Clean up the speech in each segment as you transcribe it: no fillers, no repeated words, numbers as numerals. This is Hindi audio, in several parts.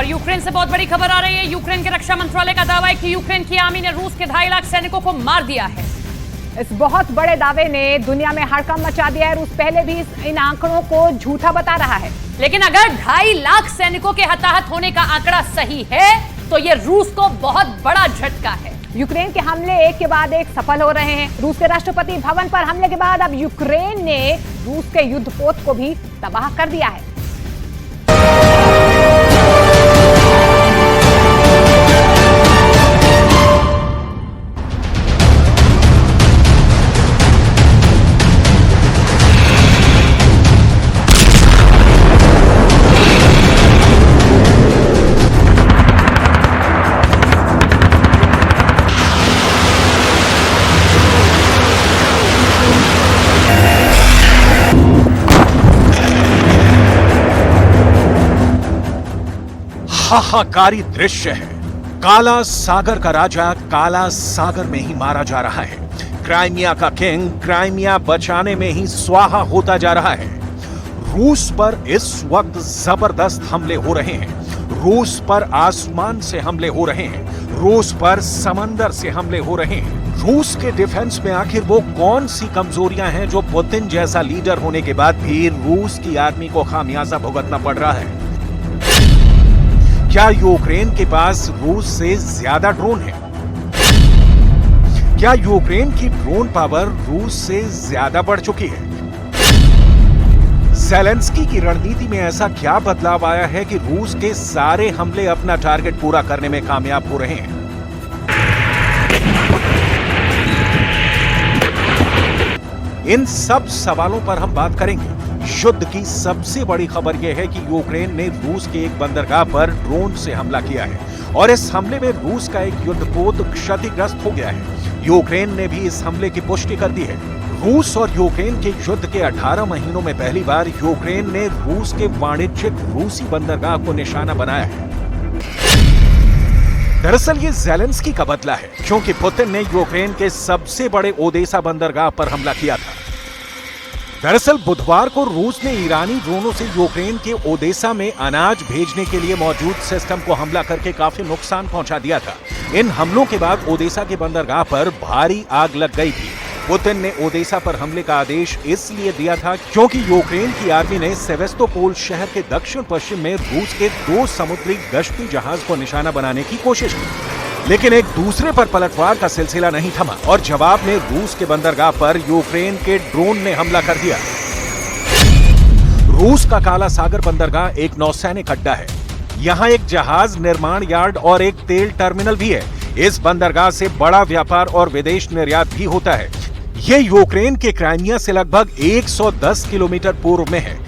और यूक्रेन से बहुत बड़ी खबर आ रही है। यूक्रेन के रक्षा मंत्रालय का दावा है कि यूक्रेन की आर्मी ने रूस के 2.5 लाख सैनिकों को मार दिया है। इस बहुत बड़े दावे ने दुनिया में हड़कंप मचा दिया है। रूस पहले भी इन आंकड़ों को झूठा बता रहा है, लेकिन अगर 2.5 लाख सैनिकों के हताहत होने का आंकड़ा सही है तो यह रूस को बहुत बड़ा झटका है। यूक्रेन के हमले एक के बाद एक सफल हो रहे हैं। रूस के राष्ट्रपति भवन पर हमले के बाद अब यूक्रेन ने रूस के युद्धपोत को भी तबाह कर दिया है। हाहाकारी दृश्य है। काला सागर का राजा काला सागर में ही मारा जा रहा है। क्राइमिया का किंग क्राइमिया बचाने में ही स्वाहा होता जा रहा है। रूस पर इस वक्त जबरदस्त हमले हो रहे हैं। रूस पर आसमान से हमले हो रहे हैं। रूस पर समंदर से हमले हो रहे हैं। रूस के डिफेंस में आखिर वो कौन सी कमजोरियां हैं जो पुतिन जैसा लीडर होने के बाद भी रूस की आर्मी को खामियाजा भुगतना पड़ रहा है? क्या यूक्रेन के पास रूस से ज्यादा ड्रोन है? क्या यूक्रेन की ड्रोन पावर रूस से ज्यादा बढ़ चुकी है? ज़ेलेंस्की की रणनीति में ऐसा क्या बदलाव आया है कि रूस के सारे हमले अपना टारगेट पूरा करने में कामयाब हो रहे हैं? इन सब सवालों पर हम बात करेंगे। युद्ध की सबसे बड़ी खबर यह है कि यूक्रेन ने रूस के एक बंदरगाह पर ड्रोन से हमला किया है और इस हमले में रूस का एक युद्धपोत क्षतिग्रस्त हो गया है। यूक्रेन ने भी इस हमले की पुष्टि कर दी है। रूस और यूक्रेन के युद्ध के 18 महीनों में पहली बार यूक्रेन ने रूस के वाणिज्यिक रूसी बंदरगाह को निशाना बनाया है। दरअसल ये ज़ेलेंस्की का बदला है, क्योंकि पुतिन ने यूक्रेन के सबसे बड़े ओदेसा बंदरगाह पर हमला किया था। दरअसल बुधवार को रूस ने ईरानी ड्रोनों से यूक्रेन के ओदेसा में अनाज भेजने के लिए मौजूद सिस्टम को हमला करके काफी नुकसान पहुंचा दिया था। इन हमलों के बाद ओदेसा के बंदरगाह पर भारी आग लग गई थी। पुतिन ने ओदेसा पर हमले का आदेश इसलिए दिया था क्योंकि यूक्रेन की आर्मी ने सेवेस्तोपोल शहर के दक्षिण पश्चिम में रूस के 2 समुद्री गश्ती जहाज को निशाना बनाने की कोशिश की। लेकिन एक दूसरे पर पलटवार का सिलसिला नहीं थमा और जवाब में रूस के बंदरगाह पर यूक्रेन के ड्रोन ने हमला कर दिया। रूस का काला सागर बंदरगाह एक नौसैनिक अड्डा है। यहाँ एक जहाज निर्माण यार्ड और एक तेल टर्मिनल भी है। इस बंदरगाह से बड़ा व्यापार और विदेश निर्यात भी होता है। ये यूक्रेन के क्राइमिया से लगभग 110 किलोमीटर पूर्व में है।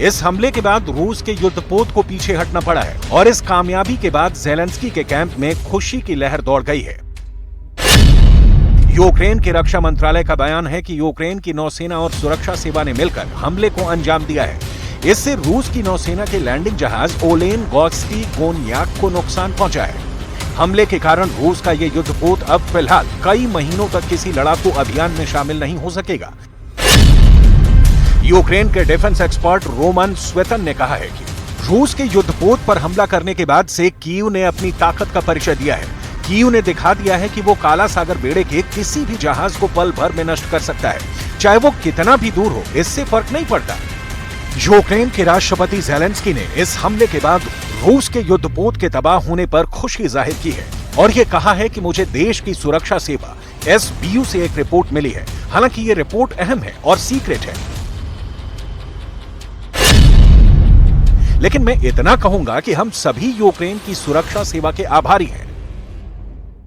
इस हमले के बाद रूस के युद्धपोत को पीछे हटना पड़ा है और इस कामयाबी के बाद ज़ेलेंस्की के कैंप में खुशी की लहर दौड़ गई है। यूक्रेन के रक्षा मंत्रालय का बयान है कि यूक्रेन की नौसेना और सुरक्षा सेवा ने मिलकर हमले को अंजाम दिया है। इससे रूस की नौसेना के लैंडिंग जहाज ओलेन गोर्स्की गोनियाक को नुकसान पहुंचा है। हमले के कारण रूस का यह युद्धपोत अब फिलहाल कई महीनों तक किसी लड़ाकू अभियान में शामिल नहीं हो सकेगा। यूक्रेन के डिफेंस एक्सपर्ट रोमन स्वेतन ने कहा है कि रूस के युद्धपोत पर हमला करने के बाद से कीव ने अपनी ताकत का परिचय दिया है। कीव ने दिखा दिया है कि वो काला सागर बेड़े के किसी भी जहाज को पल भर में नष्ट कर सकता है, चाहे वो कितना भी दूर हो, इससे फर्क नहीं पड़ता। यूक्रेन के राष्ट्रपति ज़ेलेंस्की ने इस हमले के बाद रूस के युद्धपोत के तबाह होने पर खुशी जाहिर की है और ये कहा है कि मुझे देश की सुरक्षा सेवा SBU से एक रिपोर्ट मिली है। हालांकि ये रिपोर्ट अहम है और सीक्रेट है, लेकिन मैं इतना कहूंगा कि हम सभी यूक्रेन की सुरक्षा सेवा के आभारी हैं।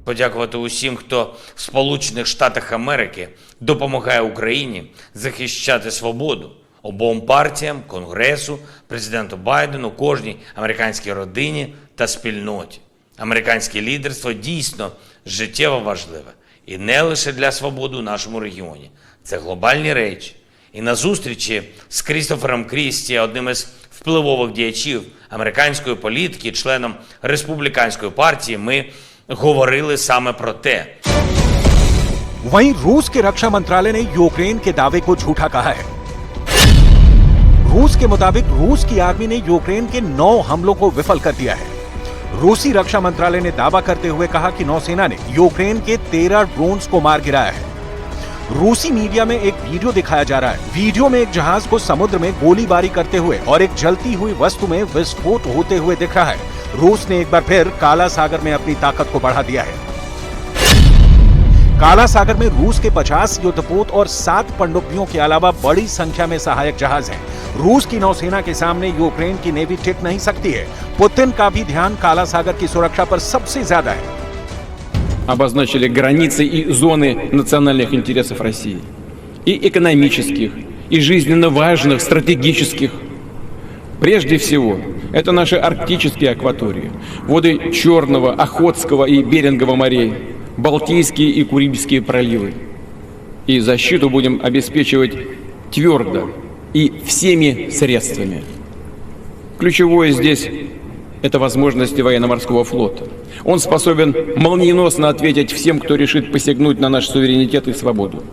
Подякувати усім, хто в Сполучених Штатах Америки допомагає Україні захищати свободу. Обом партіям, Конгресу, президенту Байдену, кожній американській родині та спільноті. Американське лідерство дійсно життєво важливе. І не лише для свободи у нашому регіоні. Це глобальні речі. І на зустрічі з Крістофером Крісті, одним із впливових діячів американської політики, членом республіканської партії, ми говорили саме про те. वहीं रूस के रक्षा मंत्रालय ने यूक्रेन के दावे को झूठा कहा है। रूस के मुताबिक रूस की आर्मी ने यूक्रेन के 9 हमलों को विफल कर दिया है। रूसी रक्षा मंत्रालय ने दावा करते हुए कहा कि नौसेना ने यूक्रेन के 13 ड्रोन्स को मार गिराया है। रूसी मीडिया में एक वीडियो दिखाया जा रहा है। वीडियो में एक जहाज को समुद्र में गोलीबारी करते हुए और एक जलती हुई वस्तु में विस्फोट होते हुए दिख रहा है। रूस ने एक बार फिर काला सागर में अपनी ताकत को बढ़ा दिया है। काला सागर में रूस के 50 युद्धपोत और 7 पनडुब्बियों के अलावा बड़ी संख्या में सहायक जहाज हैं। रूस की नौसेना के सामने यूक्रेन की नेवी टिक नहीं सकती है। पुतिन का भी ध्यान काला सागर की सुरक्षा पर सबसे ज्यादा है। Обозначили границы и зоны национальных интересов России, и экономических, и жизненно важных, стратегических. Прежде всего, это наши арктические акватории, воды Черного, Охотского и Берингового морей, Балтийские и Курильские проливы. И защиту будем обеспечивать твердо и всеми средствами. Ключевое здесь – это возможности военно-морского флота. Он способен молниеносно ответить всем, кто решит посягнуть на наш суверенитет и свободу.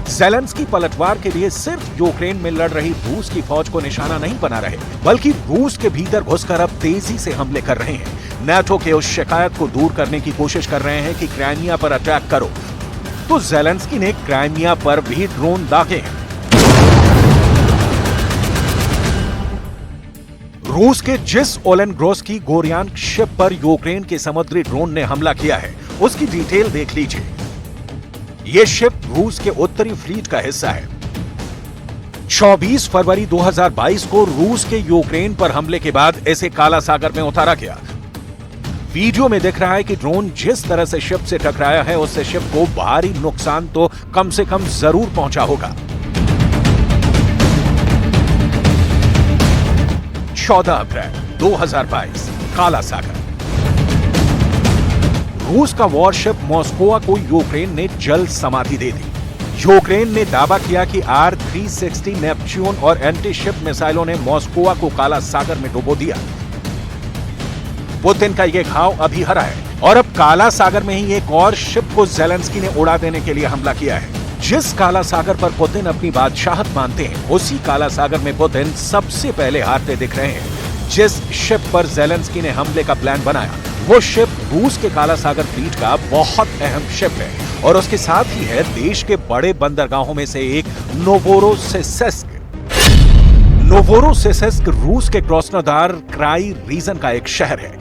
ज़ेलेंस्की पलटवार के लिए सिर्फ यूक्रेन में लड़ रही रूस की फौज को निशाना नहीं बना रहे, बल्कि रूस के भीतर घुसकर अब तेजी से हमले कर रहे हैं। नाटो के उस शिकायत को दूर करने की कोशिश कर रहे हैं कि क्राइमिया पर अटैक करो, तो ज़ेलेंस्की ने क्राइमिया पर भी ड्रोन दागे हैं। रूस के जिस ओलेनग्रोस्की गोरियान शिप पर यूक्रेन के समुद्री ड्रोन ने हमला किया है, उसकी डिटेल देख लीजिए। यह शिप रूस के उत्तरी फ्लीट का हिस्सा है। 24 फरवरी 2022 को रूस के यूक्रेन पर हमले के बाद इसे काला सागर में उतारा गया। वीडियो में दिख रहा है कि ड्रोन जिस तरह से शिप से टकराया है, उससे शिप को भारी नुकसान तो कम से कम जरूर पहुंचा होगा। 14 अप्रैल 2022 काला सागर। रूस का वॉरशिप मॉस्कोवा को यूक्रेन ने जल समाधि दे दी। यूक्रेन ने दावा किया कि R-360 नेपच्यून और एंटी शिप मिसाइलों ने मॉस्कोवा को काला सागर में डुबो दिया। पुतिन का यह घाव अभी हरा है और अब काला सागर में ही एक और शिप को ज़ेलेंस्की ने उड़ा देने के लिए हमला किया है। जिस काला सागर पर पुतिन अपनी बादशाहत मानते हैं, उसी काला सागर में पुतिन सबसे पहले हारते दिख रहे हैं। जिस शिप पर ज़ेलेंस्की ने हमले का प्लान बनाया, वो शिप रूस के काला सागर फ्लीट का बहुत अहम शिप है और उसके साथ ही है देश के बड़े बंदरगाहों में से एक नोवोरोसिस्क। नोवोरोसिस्क रूस के क्रोस्नोदार क्राई रीजन का एक शहर है।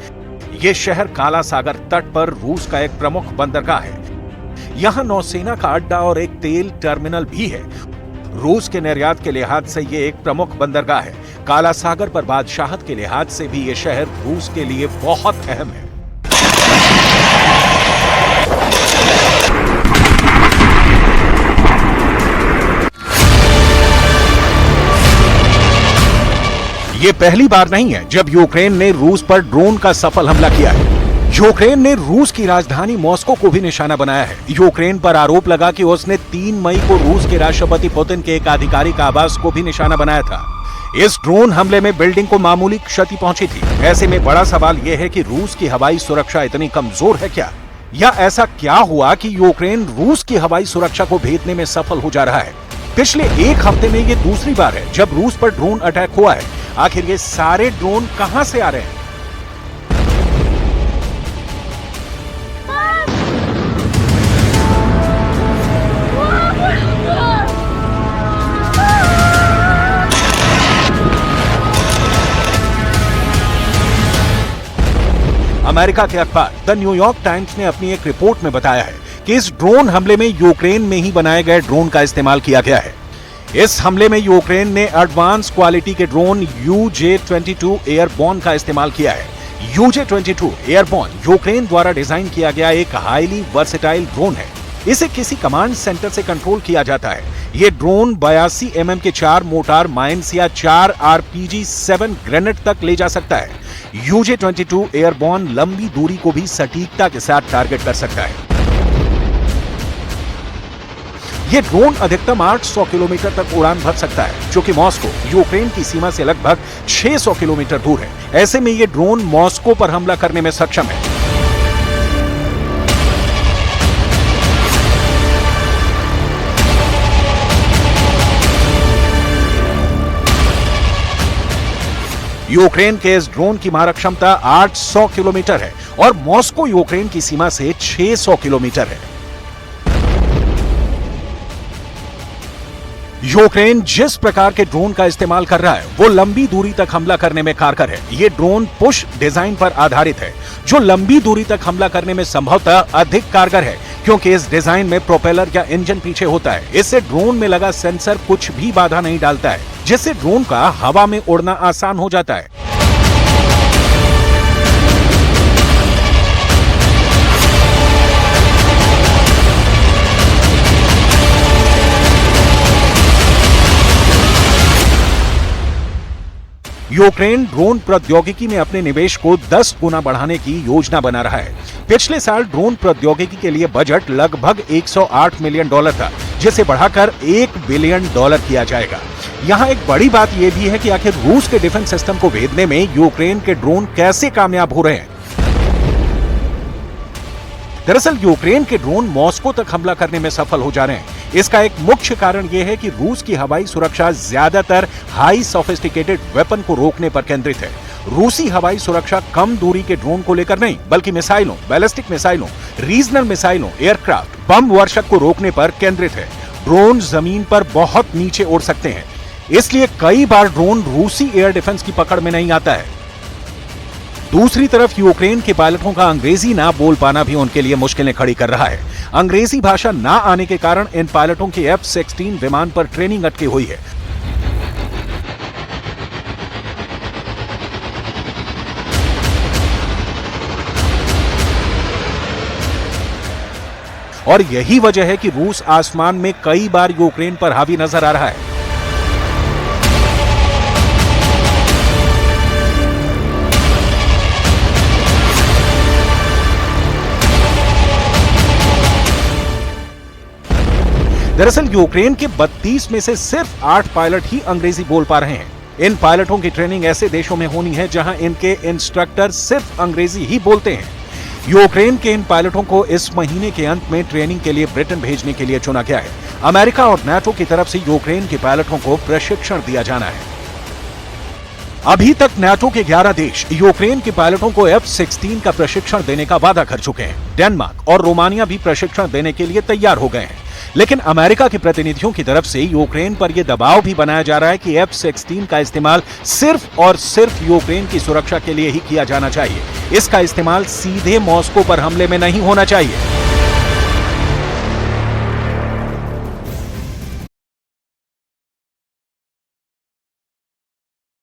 यह शहर काला सागर तट पर रूस का एक प्रमुख बंदरगाह है। यहां नौसेना का अड्डा और एक तेल टर्मिनल भी है। रूस के निर्यात के लिहाज से यह एक प्रमुख बंदरगाह है। काला सागर पर बादशाहत के लिहाज से भी यह शहर रूस के लिए बहुत अहम है। ये पहली बार नहीं है जब यूक्रेन ने रूस पर ड्रोन का सफल हमला किया है। यूक्रेन ने रूस की राजधानी मॉस्को को भी निशाना बनाया है। यूक्रेन पर आरोप लगा कि उसने 3 मई को रूस के राष्ट्रपति पुतिन के एक आधिकारिक आवास को भी निशाना बनाया था। इस ड्रोन हमले में बिल्डिंग को मामूली क्षति पहुंची थी। ऐसे में बड़ा सवाल यह है कि रूस की हवाई सुरक्षा इतनी कमजोर है क्या? या ऐसा क्या हुआ कि यूक्रेन रूस की हवाई सुरक्षा को भेदने में सफल हो जा रहा है? पिछले एक हफ्ते में यह दूसरी बार है जब रूस पर ड्रोन अटैक हुआ है। आखिर ये सारे ड्रोन कहां से आ रहे हैं? अमेरिका के अखबार द न्यूयॉर्क टाइम्स ने अपनी एक रिपोर्ट में बताया है कि इस ड्रोन हमले में यूक्रेन में ही बनाए गए ड्रोन का इस्तेमाल किया गया है। इस हमले में यूक्रेन ने एडवांस क्वालिटी के ड्रोन UJ-22 एयरबॉर्न का इस्तेमाल किया है। UJ-22 एयरबॉर्न यूक्रेन द्वारा डिजाइन किया गया एक हाईली वर्सेटाइल ड्रोन है। इसे किसी कमांड सेंटर से कंट्रोल किया जाता है। ये ड्रोन 82 mm के 4 मोटार माइंस या 4 RPG-7 ग्रेनेड तक ले जा सकता है। UJ-22 एयरबॉर्न लंबी दूरी को भी सटीकता के साथ टारगेट कर सकता है। यह ड्रोन अधिकतम 800 किलोमीटर तक उड़ान भर सकता है, जो कि मॉस्को यूक्रेन की सीमा से लगभग 600 किलोमीटर दूर है। ऐसे में यह ड्रोन मॉस्को पर हमला करने में सक्षम है। यूक्रेन के इस ड्रोन की मारक क्षमता 800 किलोमीटर है और मॉस्को यूक्रेन की सीमा से 600 किलोमीटर है। यूक्रेन जिस प्रकार के ड्रोन का इस्तेमाल कर रहा है वो लंबी दूरी तक हमला करने में कारगर है। ये ड्रोन पुश डिजाइन पर आधारित है जो लंबी दूरी तक हमला करने में संभवतः अधिक कारगर है क्योंकि इस डिजाइन में प्रोपेलर या इंजन पीछे होता है। इससे ड्रोन में लगा सेंसर कुछ भी बाधा नहीं डालता है जिससे ड्रोन का हवा में उड़ना आसान हो जाता है। यूक्रेन ड्रोन प्रौद्योगिकी में अपने निवेश को 10 गुना बढ़ाने की योजना बना रहा है। पिछले साल ड्रोन प्रौद्योगिकी के लिए बजट लगभग 108 मिलियन डॉलर था जिसे बढ़ाकर 1 बिलियन डॉलर किया जाएगा। यहाँ एक बड़ी बात यह भी है कि आखिर रूस के डिफेंस सिस्टम को भेदने में यूक्रेन के ड्रोन कैसे कामयाब हो रहे हैं। दरअसल यूक्रेन के ड्रोन मॉस्को तक हमला करने में सफल हो जा रहे हैं। इसका एक मुख्य कारण यह है कि रूस की हवाई सुरक्षा ज्यादातर हाई सोफिस्टिकेटेड वेपन को रोकने पर केंद्रित है। रूसी हवाई सुरक्षा कम दूरी के ड्रोन को लेकर नहीं बल्कि मिसाइलों, बैलिस्टिक मिसाइलों, रीजनल मिसाइलों, एयरक्राफ्ट, बम वर्षक को रोकने पर केंद्रित है। ड्रोन जमीन पर बहुत नीचे उड़ सकते हैं, इसलिए कई बार ड्रोन रूसी एयर डिफेंस की पकड़ में नहीं आता है। दूसरी तरफ यूक्रेन के पायलटों का अंग्रेजी ना बोल पाना भी उनके लिए मुश्किलें खड़ी कर रहा है। अंग्रेजी भाषा ना आने के कारण इन पायलटों के F-16 विमान पर ट्रेनिंग अटकी हुई है। और यही वजह है कि रूस आसमान में कई बार यूक्रेन पर हावी नजर आ रहा है। दरअसल यूक्रेन के 32 में से सिर्फ 8 पायलट ही अंग्रेजी बोल पा रहे हैं। इन पायलटों की ट्रेनिंग ऐसे देशों में होनी है जहां इनके इंस्ट्रक्टर सिर्फ अंग्रेजी ही बोलते हैं। यूक्रेन के इन पायलटों को इस महीने के अंत में ट्रेनिंग के लिए ब्रिटेन भेजने के लिए चुना गया है। अमेरिका और नाटो की तरफ से यूक्रेन के पायलटों को प्रशिक्षण दिया जाना है। अभी तक नाटो के 11 देश यूक्रेन के पायलटों को F-16 का प्रशिक्षण देने का वादा कर चुके हैं। डेनमार्क और रोमानिया भी प्रशिक्षण देने के लिए तैयार हो गए हैं। लेकिन अमेरिका के प्रतिनिधियों की तरफ से यूक्रेन पर यह दबाव भी बनाया जा रहा है कि F-16 का इस्तेमाल सिर्फ और सिर्फ यूक्रेन की सुरक्षा के लिए ही किया जाना चाहिए। इसका इस्तेमाल सीधे मॉस्को पर हमले में नहीं होना चाहिए।